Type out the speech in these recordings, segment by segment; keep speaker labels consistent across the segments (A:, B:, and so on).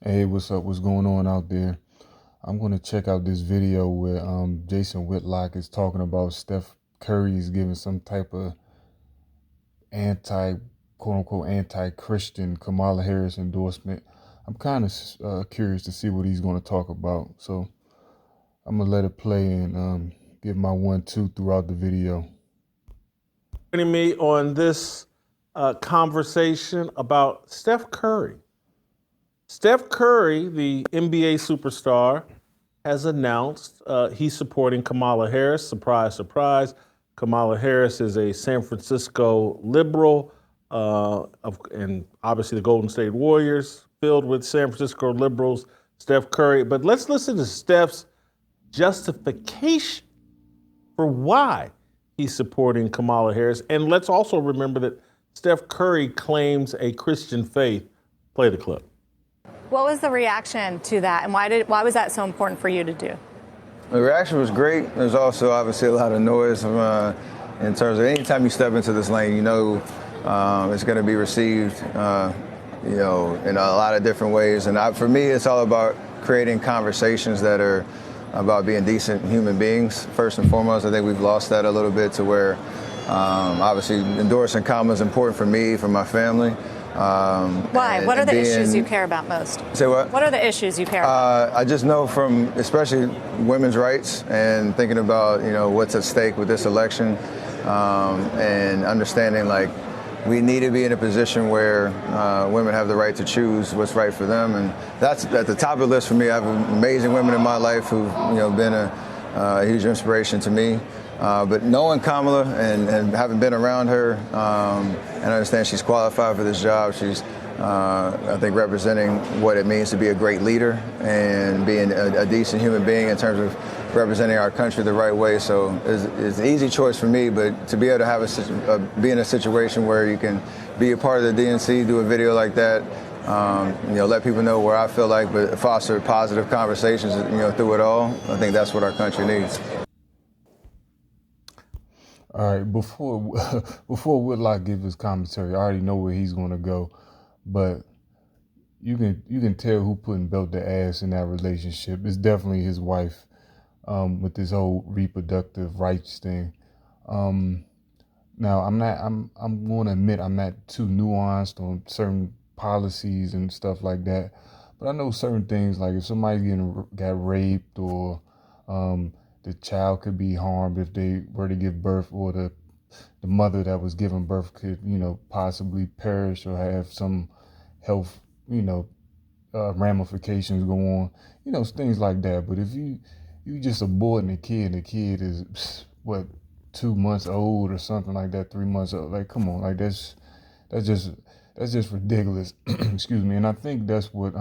A: Hey, what's up? What's going on out there? I'm going to check out this video where Jason Whitlock is talking about Steph Curry is giving some type of anti, quote unquote, anti-Christian Kamala Harris endorsement. I'm kind of curious to see what he's going to talk about. So I'm going to let it play and give my 1-2 throughout the video.
B: Joining me on this conversation about Steph Curry. Steph Curry, the NBA superstar, has announced he's supporting Kamala Harris. Surprise, surprise. Kamala Harris is a San Francisco liberal, and obviously the Golden State Warriors, filled with San Francisco liberals, Steph Curry. But let's listen to Steph's justification for why he's supporting Kamala Harris. And let's also remember that Steph Curry claims a Christian faith. Play the clip.
C: What was the reaction to that, and why was that so important for you to do?
D: The reaction was great. There's also obviously a lot of noise in terms of anytime you step into this lane, it's going to be received, in a lot of different ways. And for me, it's all about creating conversations that are about being decent human beings, first and foremost. I think we've lost that a little bit to where, obviously, endorsing Kamala is important for me, for my family.
C: Why? What are the issues you care about most?
D: Say what?
C: What are the issues you care about?
D: I just know from especially women's rights and thinking about, what's at stake with this election, and understanding we need to be in a position where women have the right to choose what's right for them. And that's at the top of the list for me. I have amazing women in my life who've, been a huge inspiration to me. But knowing Kamala and having been around her, and I understand she's qualified for this job. She's, I think, representing what it means to be a great leader and being a decent human being in terms of representing our country the right way. So it's an easy choice for me, but to be able to have be in a situation where you can be a part of the DNC, do a video like that, let people know where I feel like, but foster positive conversations, through it all. I think that's what our country needs.
A: All right, before Whitlock gives his commentary, I already know where he's going to go, but you can tell who putting belt to ass in that relationship. It's definitely his wife, with this whole reproductive rights thing. Now I'm going to admit I'm not too nuanced on certain policies and stuff like that, but I know certain things, like if somebody got raped, or the child could be harmed if they were to give birth, or the mother that was giving birth could, possibly perish or have some health, ramifications go on, things like that. But if you just aborting a kid, and the kid is what, 2 months old or something like that, 3 months old, like, come on, like that's just ridiculous. Excuse me. And I think that's what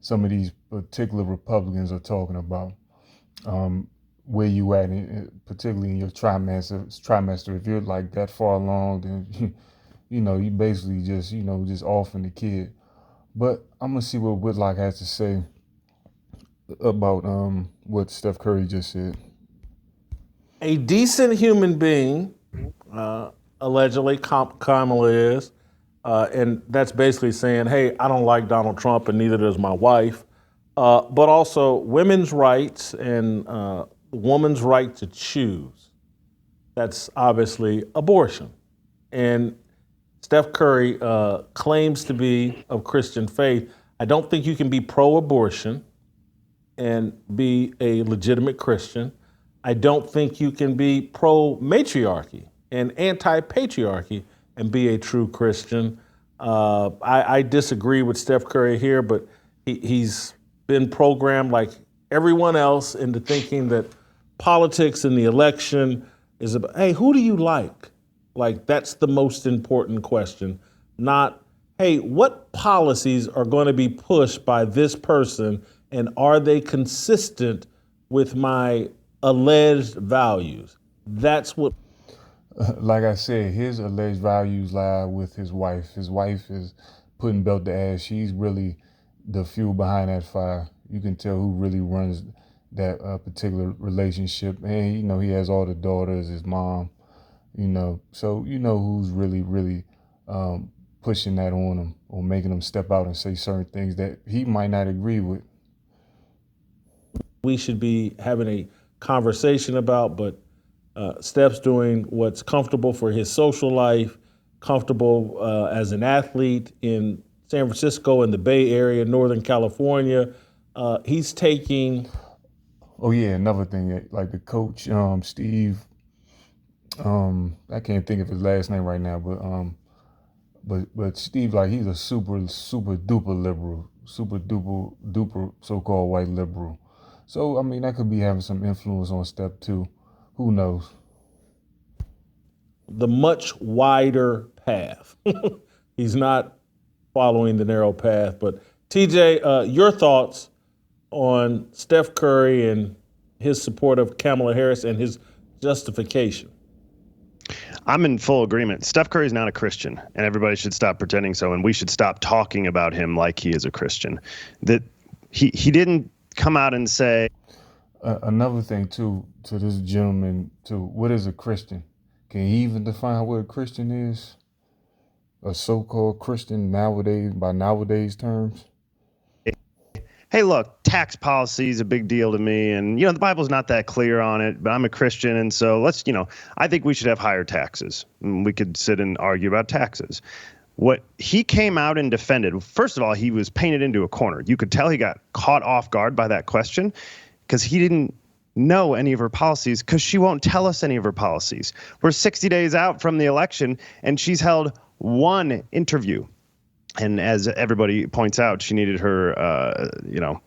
A: some of these particular Republicans are talking about. Where you at, particularly in your trimester. If you're like that far along, then you basically just offing the kid. But I'm gonna see what Whitlock has to say about what Steph Curry just said.
B: A decent human being, allegedly Kamala is, and that's basically saying, hey, I don't like Donald Trump and neither does my wife, but also women's rights and woman's right to choose. That's obviously abortion. And Steph Curry claims to be of Christian faith. I don't think you can be pro-abortion and be a legitimate Christian. I don't think you can be pro-matriarchy and anti-patriarchy and be a true Christian. I disagree with Steph Curry here, but he's been programmed like everyone else into thinking that politics and the election is about, hey, who do you like? Like, that's the most important question, not, hey, what policies are going to be pushed by this person, and are they consistent with my alleged values? That's what.
A: Like I said, his alleged values lie with his wife. His wife is putting belt to ass. She's really the fuel behind that fire. You can tell who really runs that particular relationship. And, he has all the daughters, his mom, so who's really, really pushing that on him or making him step out and say certain things that he might not agree with.
B: We should be having a conversation about, but Steph's doing what's comfortable for his social life, comfortable as an athlete in San Francisco, in the Bay Area, Northern California. He's taking...
A: Oh yeah, another thing, like the coach, Steve, I can't think of his last name right now, but Steve, like, he's a super duper liberal, super duper so-called white liberal. So I mean, that could be having some influence on Steph too. Who knows?
B: The much wider path. He's not following the narrow path. But TJ, your thoughts on Steph Curry and his support of Kamala Harris and his justification?
E: I'm in full agreement. Steph Curry is not a Christian, and everybody should stop pretending so, and we should stop talking about him like he is a Christian. That he didn't come out and say...
A: Another thing too, to this gentleman too, what is a Christian? Can he even define what a Christian is? A so-called Christian nowadays, by nowadays terms?
E: Hey, look, tax policy is a big deal to me. And, the Bible's not that clear on it, but I'm a Christian. And so I think we should have higher taxes. We could sit and argue about taxes. What he came out and defended, first of all, he was painted into a corner. You could tell he got caught off guard by that question because he didn't know any of her policies because she won't tell us any of her policies. We're 60 days out from the election, and she's held one interview. And as everybody points out, she needed her,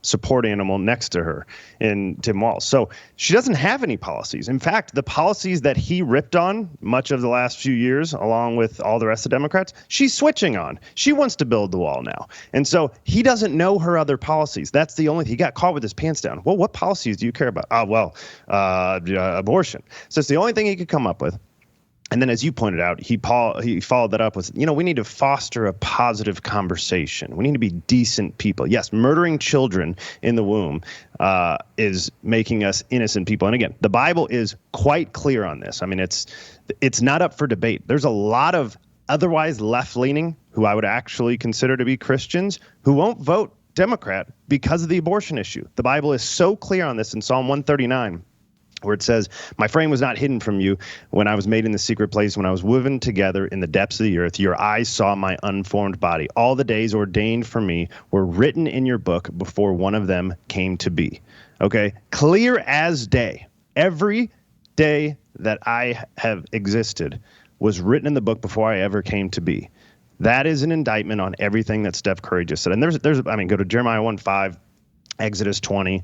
E: support animal next to her in Tim Walz. So she doesn't have any policies. In fact, the policies that he ripped on much of the last few years, along with all the rest of Democrats, she's switching on. She wants to build the wall now. And so he doesn't know her other policies. That's the only thing. He got caught with his pants down. Well, what policies do you care about? Abortion. So it's the only thing he could come up with. And then, as you pointed out, he followed that up with, we need to foster a positive conversation. We need to be decent people. Yes, murdering children in the womb is making us innocent people. And again, the Bible is quite clear on this. I mean, it's not up for debate. There's a lot of otherwise left-leaning, who I would actually consider to be Christians, who won't vote Democrat because of the abortion issue. The Bible is so clear on this in Psalm 139. Where it says, my frame was not hidden from you when I was made in the secret place, when I was woven together in the depths of the earth. Your eyes saw my unformed body. All the days ordained for me were written in your book before one of them came to be. Okay? Clear as day. Every day that I have existed was written in the book before I ever came to be. That is an indictment on everything that Steph Curry just said. And go to Jeremiah 1:5. Exodus 20.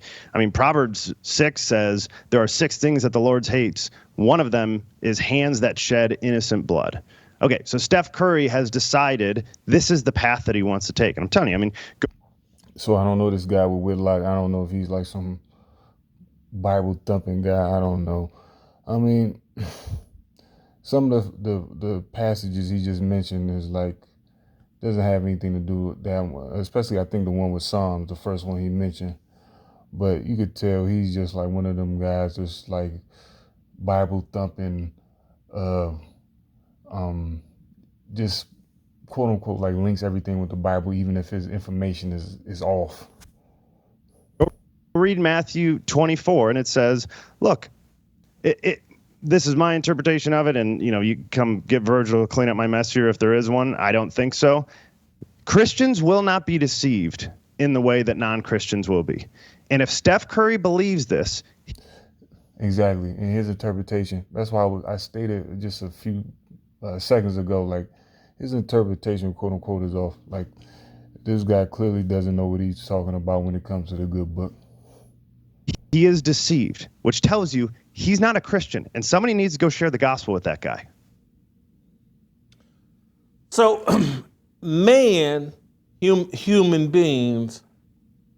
E: Proverbs 6 says there are 6 things that the Lord hates. One of them is hands that shed innocent blood. Okay, so Steph Curry has decided this is the path that he wants to take. And I'm telling you,
A: So I don't know this guy with Whitlock. I don't know if he's like some Bible thumping guy. I don't know. Some of the passages he just mentioned is like, doesn't have anything to do with that one, especially I think the one with Psalms, the first one he mentioned. But you could tell he's just like one of them guys, just like Bible thumping, just quote unquote like links everything with the Bible, even if his information is off.
E: Read Matthew 24, and it says, look, this is my interpretation of it, and you come get Virgil to clean up my mess here if there is one. I don't think so. Christians will not be deceived in the way that non-Christians will be. And if Steph Curry believes this...
A: Exactly, in his interpretation. That's why I stated just a few seconds ago, like, his interpretation, quote unquote, is off. Like, this guy clearly doesn't know what he's talking about when it comes to the good book.
E: He is deceived, which tells you he's not a Christian, and somebody needs to go share the gospel with that guy.
B: So, human beings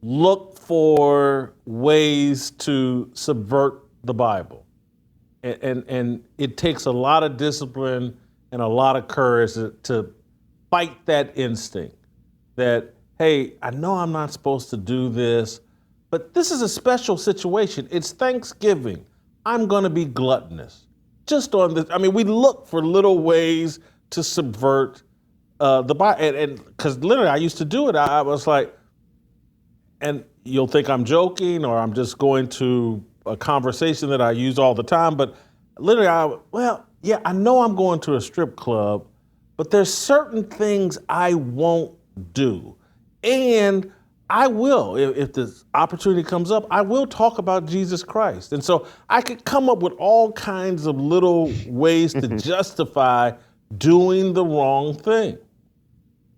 B: look for ways to subvert the Bible. And it takes a lot of discipline and a lot of courage to fight that instinct that, hey, I know I'm not supposed to do this, but this is a special situation. It's Thanksgiving. I'm going to be gluttonous. Just on this, we look for little ways to subvert the Bible, and because literally I used to do it. I was like, and you'll think I'm joking or I'm just going to a conversation that I use all the time, but literally, I know I'm going to a strip club, but there's certain things I won't do. And I will, if this opportunity comes up, I will talk about Jesus Christ. And so I could come up with all kinds of little ways to justify doing the wrong thing.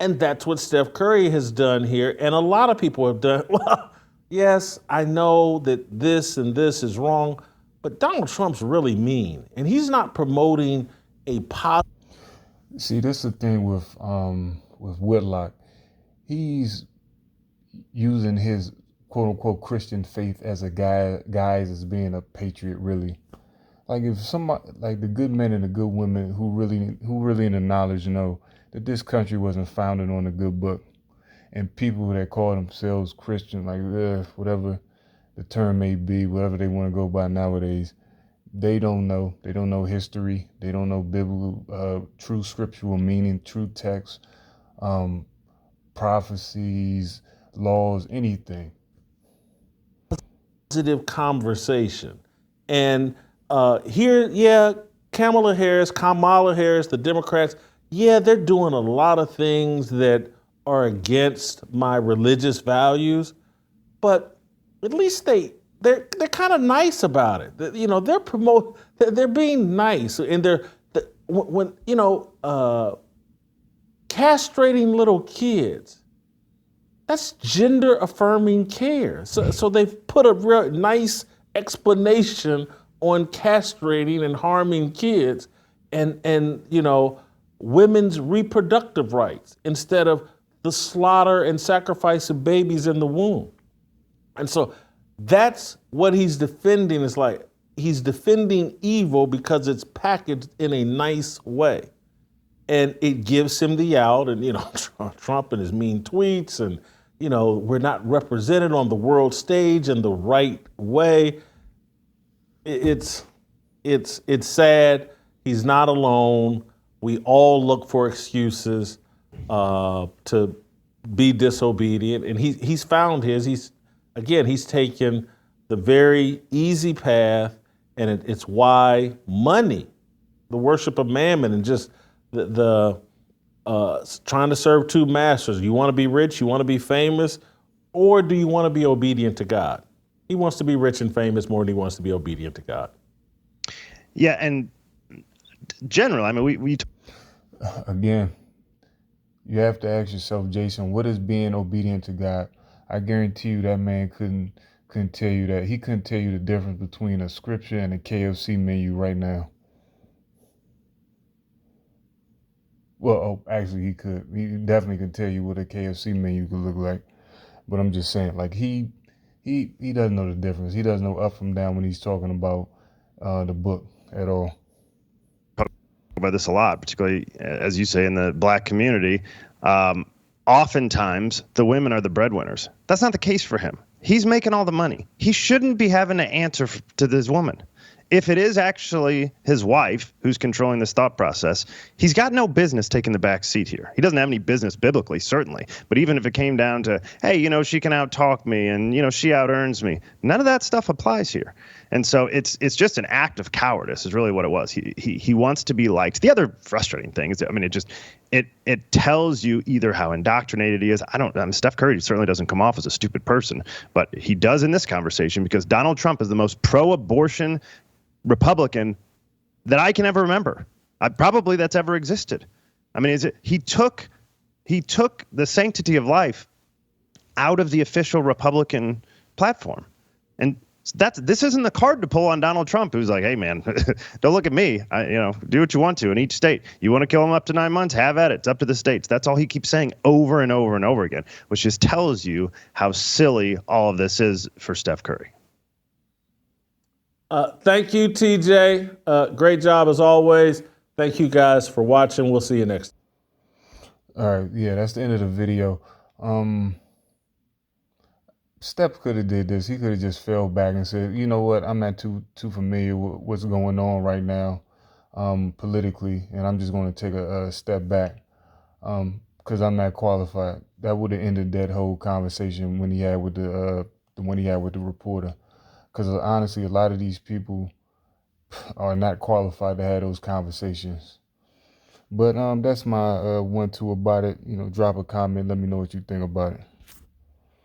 B: And that's what Steph Curry has done here. And a lot of people have done, well, yes, I know that this and this is wrong, but Donald Trump's really mean. And he's not promoting a positive.
A: See, this is the thing with Whitlock. He's using his quote unquote Christian faith as a guise as being a patriot, really. Like if somebody, like the good men and the good women who really in the knowledge know that this country wasn't founded on a good book, and people that call themselves Christian, like whatever the term may be, whatever they want to go by nowadays, they don't know. They don't know history. They don't know biblical, true scriptural meaning, true text, prophecies, laws, anything.
B: Positive conversation. And Kamala Harris, the Democrats, they're doing a lot of things that are against my religious values, but at least they're kind of nice about it. They're being nice, and castrating little kids. That's gender affirming care. So they've put a real nice explanation on castrating and harming kids, and women's reproductive rights instead of the slaughter and sacrifice of babies in the womb. And so that's what he's defending. Is like he's defending evil because it's packaged in a nice way. And it gives him the out, and Trump and his mean tweets, and we're not represented on the world stage in the right way. It's sad. He's not alone. We all look for excuses to be disobedient, and he's found his. He's taken the very easy path, and it's why money, the worship of mammon, and just the trying to serve two masters. You want to be rich, you want to be famous, or do you want to be obedient to God? He wants to be rich and famous more than he wants to be obedient to God.
E: Yeah, and generally, I mean, we
A: again, you have to ask yourself, Jason, what is being obedient to God? I guarantee you that man couldn't tell you that. He couldn't tell you the difference between a scripture and a KFC menu right now. Well, actually, he could. He definitely could tell you what a KFC menu could look like. But I'm just saying, like he doesn't know the difference. He doesn't know up from down when he's talking about the book at all.
E: About this a lot, particularly as you say in the black community. Oftentimes, the women are the breadwinners. That's not the case for him. He's making all the money. He shouldn't be having to answer to this woman. If it is actually his wife who's controlling this thought process, he's got no business taking the back seat here. He doesn't have any business biblically, certainly. But even if it came down to, hey, she can out-talk me and, she out-earns me, none of that stuff applies here. And so it's just an act of cowardice is really what it was. He wants to be liked. The other frustrating thing is, it tells you either how indoctrinated he is. Steph Curry certainly doesn't come off as a stupid person, but he does in this conversation because Donald Trump is the most pro-abortion Republican that I can ever remember. Probably that's ever existed. I mean, he took the sanctity of life out of the official Republican platform, and this isn't the card to pull on Donald Trump, who's like, hey man, don't look at me. Do what you want to in each state. You want to kill him up to 9 months? Have at it. It's up to the states. That's all he keeps saying over and over and over again, which just tells you how silly all of this is for Steph Curry.
B: Thank you, TJ. Great job as always. Thank you guys for watching. We'll see you next time.
A: All right, yeah, that's the end of the video. Steph could have did this. He could have just fell back and said, you know what, I'm not too familiar with what's going on right now politically, and I'm just going to take a step back. because I'm not qualified. That would have ended that whole conversation when he had with the one he had with the reporter. Because honestly, a lot of these people are not qualified to have those conversations. But that's my 1-2 about it. Drop a comment. Let me know what you think about it.